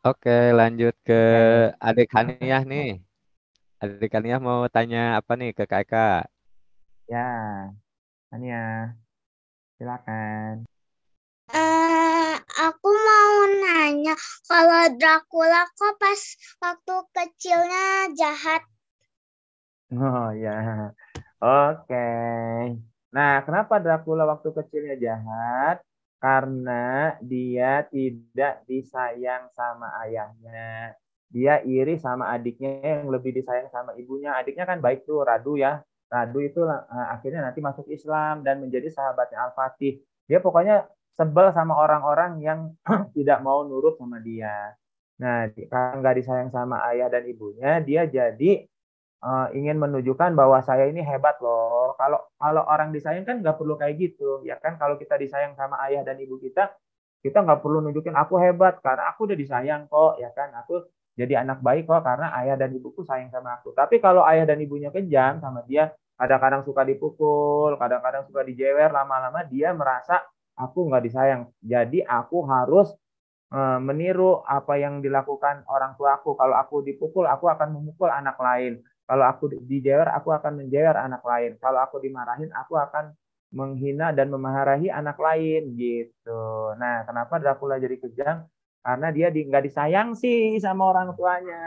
Oke, lanjut ke Oke. adik Haniah nih. Adik Haniah mau tanya apa nih ke kakak? Ya, Ania, silakan. Aku mau nanya, kalau Dracula kok pas waktu kecilnya jahat? Oh ya, oke. Nah, kenapa Dracula waktu kecilnya jahat? Karena dia tidak disayang sama ayahnya. Dia iri sama adiknya yang lebih disayang sama ibunya. Adiknya kan baik tuh, Radu ya. Radu itu akhirnya nanti masuk Islam dan menjadi sahabatnya Al-Fatih. Dia pokoknya sebel sama orang-orang yang tidak mau nurut sama dia. Nah, karena nggak disayang sama ayah dan ibunya, dia jadi ingin menunjukkan bahwa saya ini hebat loh. Kalau kalau orang disayang kan nggak perlu kayak gitu, ya kan? Kalau kita disayang sama ayah dan ibu kita nggak perlu nunjukin aku hebat karena aku udah disayang kok, ya kan? Aku jadi anak baik kok karena ayah dan ibuku sayang sama aku. Tapi kalau ayah dan ibunya kejam sama dia, kadang-kadang suka dipukul, kadang-kadang suka dijewer, lama-lama dia merasa aku nggak disayang. Jadi aku harus meniru apa yang dilakukan orang tua aku. Kalau aku dipukul, aku akan memukul anak lain. Kalau aku dijewer, aku akan menjewer anak lain. Kalau aku dimarahin, aku akan menghina dan memarahi anak lain gitu. Nah, kenapa Dracula jadi kejam? Karena dia nggak disayang sih sama orang tuanya,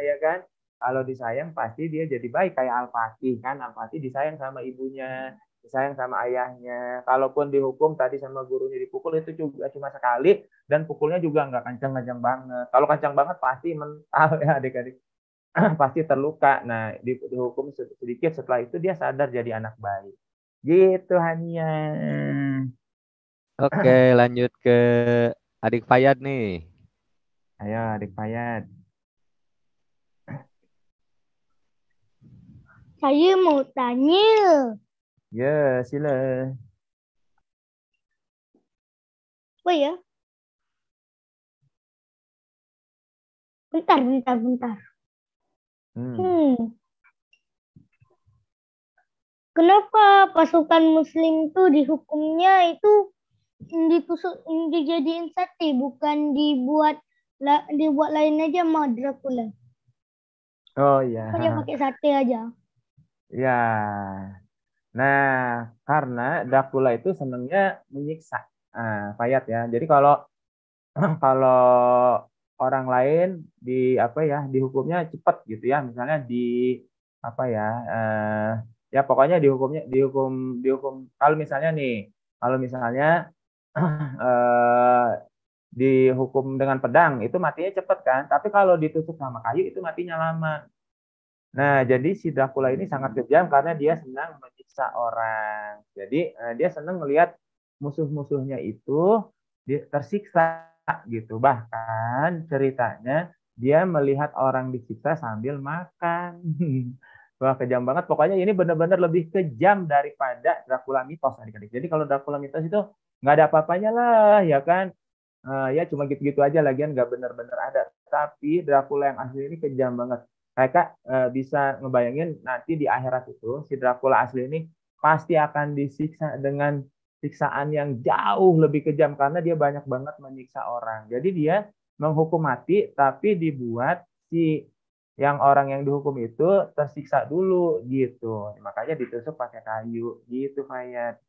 ya kan? Kalau disayang pasti dia jadi baik kayak Al-Fatih kan. Al-Fatih disayang sama ibunya, disayang sama ayahnya. Kalaupun dihukum tadi sama gurunya dipukul itu juga cuma sekali dan pukulnya juga nggak kencang-kencang banget. Kalau kencang banget pasti mental ya adik-adik. Pasti terluka. Nah, dihukum sedikit setelah itu dia sadar jadi anak baik. Gitu Hania. Oke, lanjut ke adik Fayad nih. Ayo adik Payat. Saya mau tanya. Ya, sila. Oh ya, bentar. Hmm. Hmm, kenapa pasukan Muslim tuh dihukumnya itu ditusuk, dijadiin sate, bukan dibuat lain aja sama Dracula. Oh Kok dia ya. pakai sate aja? Ya. Nah, karena Dracula itu senangnya menyiksa. Payat ya. Jadi kalau kalau orang lain apa ya dihukumnya cepat gitu ya, misalnya apa ya ya pokoknya dihukum dihukum kalau misalnya nih kalau misalnya eh, dihukum dengan pedang itu matinya cepet kan, tapi kalau ditusuk sama kayu itu matinya lama. Nah, jadi si Dracula ini sangat kejam karena dia senang menyiksa orang. Jadi dia senang melihat musuh-musuhnya itu tersiksa gitu. Bahkan ceritanya dia melihat orang disiksa sambil makan. Wah, kejam banget. Pokoknya ini benar-benar lebih kejam daripada Dracula mitos adik-adik. Jadi kalau Dracula mitos itu nggak ada apa-apanya lah, ya kan? Ya cuma gitu-gitu aja lagian nggak benar-benar ada. Tapi Dracula yang asli ini kejam banget. Kakak bisa ngebayangin nanti di akhirat itu si Dracula asli ini pasti akan disiksa dengan siksaan yang jauh lebih kejam karena dia banyak banget menyiksa orang. Jadi dia menghukum mati tapi dibuat si yang orang yang dihukum itu tersiksa dulu gitu. Makanya ditusuk pakai kayu gitu Fayat.